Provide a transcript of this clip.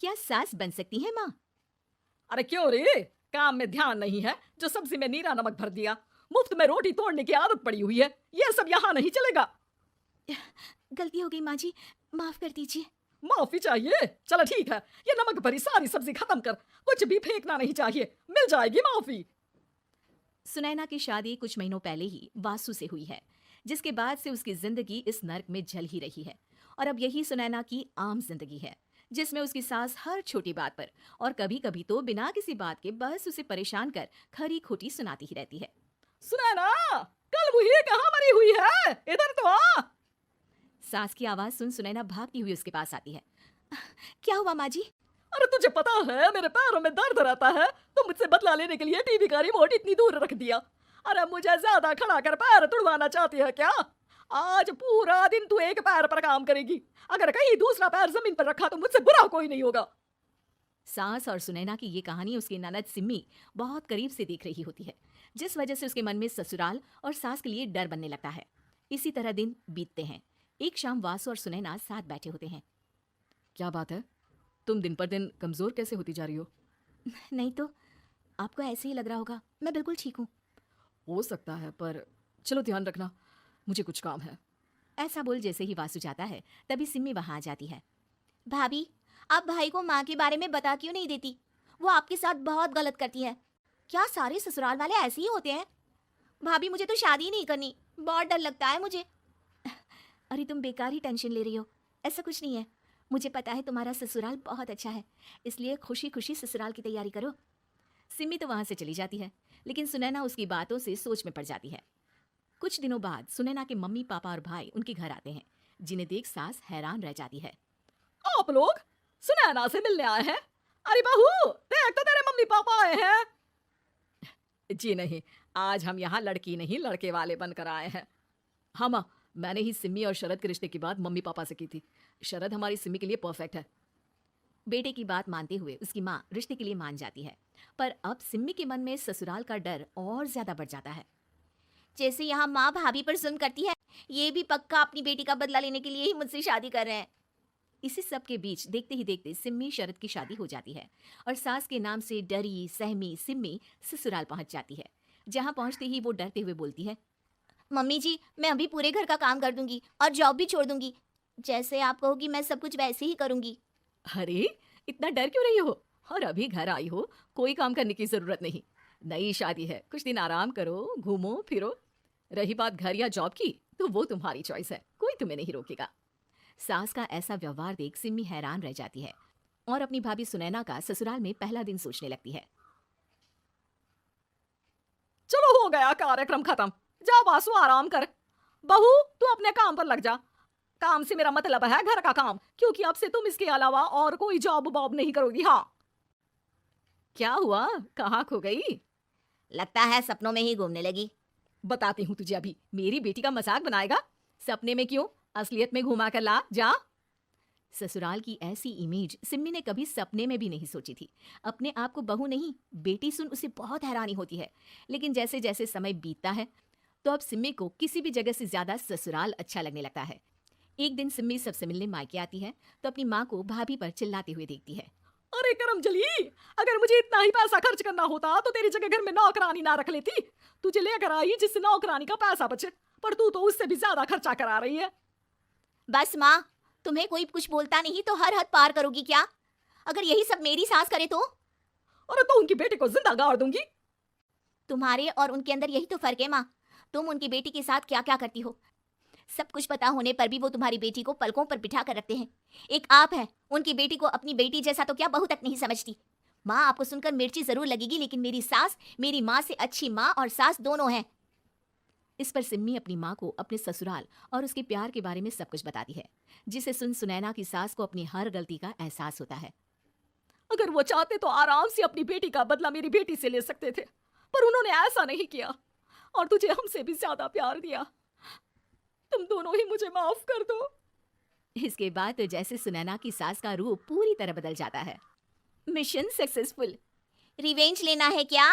क्या सास बन सकती है माँ? अरे क्यों रे, काम में ध्यान नहीं है जो सब्जी में नीरा नमक भर दिया। मुफ्त में रोटी तोड़ने की आदत पड़ी हुई है, ये सब यहाँ नहीं चलेगा। गलती हो गई माँ जी, माफ कर दीजिए। माफी चाहिए? चलो ठीक है, ये नमक भरी सारी सब्जी खत्म कर, कुछ भी फेंकना नहीं चाहिए, मिल जाएगी माफी। सुनैना की शादी कुछ महीनों पहले ही वासु से हुई है, जिसके बाद से उसकी जिंदगी इस नर्क में जल ही रही है। और अब यही सुनैना की आम जिंदगी है, जिसमें उसकी सास हर छोटी बात पर और कभी कभी तो बिना किसी बात के बस उसे परेशान कर खरी खोटी सुनाती ही रहती है। सुनैना, कल मुही कहाँ मरी हुई है, इधर तो आ। सास की आवाज सुन सुनैना भागती हुई उसके पास आती है। क्या हुआ माँ जी? अरे तुझे पता है मेरे पैरों में दर्द रहता है, तो मुझसे बदला लेने के लिए टीवी का रिमोट इतनी दूर रख दिया। अरे मुझे ज्यादा खड़ा कर पैर तुड़वाना चाहती है क्या? आज पूरा दिन तू एक पैर पर काम करेगी, अगर कहीं दूसरा पैर जमीन पर रखा तो मुझसे बुरा कोई नहीं होगा। सास और सुनैना की ये कहानी उसकी ननद सिम्मी बहुत करीब से देख रही होती है, जिस वजह से उसके मन में ससुराल और सास के लिए डर बनने लगता है। इसी तरह दिन बीतते हैं। एक शाम वासु और सुनैना साथ बैठे होते हैं। क्या बात है, तुम दिन पर दिन कमजोर कैसे होती जा रही हो? नहीं तो, आपको ऐसे ही लग रहा होगा, मैं बिल्कुल ठीक हूँ। हो सकता है, पर चलो ध्यान रखना, मुझे कुछ काम है। ऐसा बोल जैसे ही वासु जाता है, तभी सिम्मी वहां आ जाती है। भाभी, आप भाई को माँ के बारे में बता क्यों नहीं देती? वो आपके साथ बहुत गलत करती है। क्या सारे ससुराल वाले ऐसे ही होते हैं? भाभी, मुझे तो शादी ही नहीं करनी, बहुत डर लगता है मुझे। अरे तुम बेकार ही टेंशन ले रही हो, ऐसा कुछ नहीं है। मुझे पता है तुम्हारा ससुराल बहुत अच्छा है, इसलिए खुशी खुशी ससुराल की तैयारी करो। सिम्मी तो वहां से चली जाती है, लेकिन सुनैना उसकी बातों से सोच में पड़ जाती है। कुछ दिनों बाद सुनैना के मम्मी पापा और भाई उनके घर आते हैं, जिन्हें देख सास हैरान रह जाती है। आप लोग सुनैना से मिलने आए हैं? अरे बहू, देख तो तेरे मम्मी पापा आए हैं। जी नहीं, आज हम यहाँ लड़की नहीं लड़के वाले बनकर आए हैं। हाँ माँ, मैंने ही सिम्मी और शरद के रिश्ते की बात मम्मी पापा से की थी। शरद हमारी सिम्मी के लिए परफेक्ट है। बेटे की बात मानते हुए उसकी माँ रिश्ते के लिए मान जाती है, पर अब सिम्मी के मन में ससुराल का डर और ज्यादा बढ़ जाता है। जैसे यहाँ माँ भाभी पर जुल्म करती है, ये भी पक्का अपनी बेटी का बदला लेने के लिए ही मुझसे शादी कर रहे हैं। इसी सब के बीच देखते ही देखते सिम्मी शरद की शादी हो जाती है और सास के नाम से डरी सहमी सिम्मी ससुराल पहुंच जाती है। जहां पहुंचते ही वो डरते हुए बोलती है, मम्मी जी, मैं अभी पूरे घर का काम कर दूंगी और जॉब भी छोड़ दूंगी। जैसे आप कहोगी मैं सब कुछ वैसे ही करूंगी। अरे इतना डर क्यों रही हो? और अभी घर आई हो, कोई काम करने की जरूरत नहीं। नई शादी है, कुछ दिन आराम करो, घूमो फिरो। रही बात घर या जॉब की, तो वो तुम्हारी चॉइस है, कोई तुम्हें नहीं रोकेगा। सास का ऐसा व्यवहार देख सिम्मी हैरान रह जाती है और अपनी भाभी सुनैना का ससुराल में पहला दिन सोचने लगती है। चलो हो गया कार्यक्रम खत्म, जा वासु आराम कर। बहू तू अपने काम पर लग जा। काम से मेरा मतलब है घर का काम, क्योंकि अब से तुम इसके अलावा और कोई जॉब वॉब नहीं करोगी। हाँ। क्या हुआ, कहाँ खो गई? लगता है सपनों में ही घूमने लगी। बताती हूँ तुझे अभी। मेरी बेटी का मजाक बनाएगा? सपने में क्यों, असलियत में घुमा कर ला, जा। ससुराल की ऐसी इमेज सिम्मी ने कभी सपने में भी नहीं सोची थी। अपने आप को बहू नहीं बेटी सुन उसे बहुत हैरानी होती है, लेकिन जैसे जैसे समय बीतता है तो अब सिम्मी को किसी भी जगह से ज्यादा ससुराल अच्छा लगने लगता है। एक दिन सिम्मी सबसे मिलने मायके आती है तो अपनी माँ को भाभी पर चिल्लाते हुए देखती है। अरे करमजली, अगर मुझे इतना ही पैसा खर्च करना होता तो तेरी जगह घर में नौकरानी ना रख लेती। तुझे लेकर आई जिससे नौकरानी का पैसा बचे, पर तू तो उससे भी ज्यादा खर्चा करा रही है। बस माँ, तुम्हें कोई कुछ बोलता नहीं तो हर हद पार करोगी क्या? अगर यही सब मेरी सास करे तो? और तो उनकी बेटी को जिंदा गाड़ दूंगी। तुम्हारे और उनके अंदर यही तो फर्क है माँ। तुम उनकी बेटी के साथ क्या क्या करती हो, सब कुछ पता होने पर भी वो तुम्हारी बेटी को पलकों पर बिठा कर रखते हैं। एक आप है, उनकी बेटी को अपनी बेटी जैसा तो क्या बहू तक नहीं समझती। माँ, आपको सुनकर मिर्ची जरूर लगेगी, लेकिन मेरी सास मेरी माँ से अच्छी माँ और सास दोनों हैं। इस पर सिम्मी अपनी माँ को अपने ससुराल और उसके प्यार के बारे में सब कुछ बताती है, जिसे सुन सुनैना की सास को अपनी हर गलती का एहसास होता है। अगर वो चाहते तो आराम से अपनी बेटी का बदला मेरी बेटी से ले सकते थे, पर उन्होंने ऐसा नहीं किया और तुझे हमसे भी ज्यादा प्यार दिया। तुम दोनों ही मुझे माफ कर दो। इसके बाद तो जैसे सुनैना की सास का रूप पूरी तरह बदल जाता है। Mission successful. रिवेंज लेना है क्या?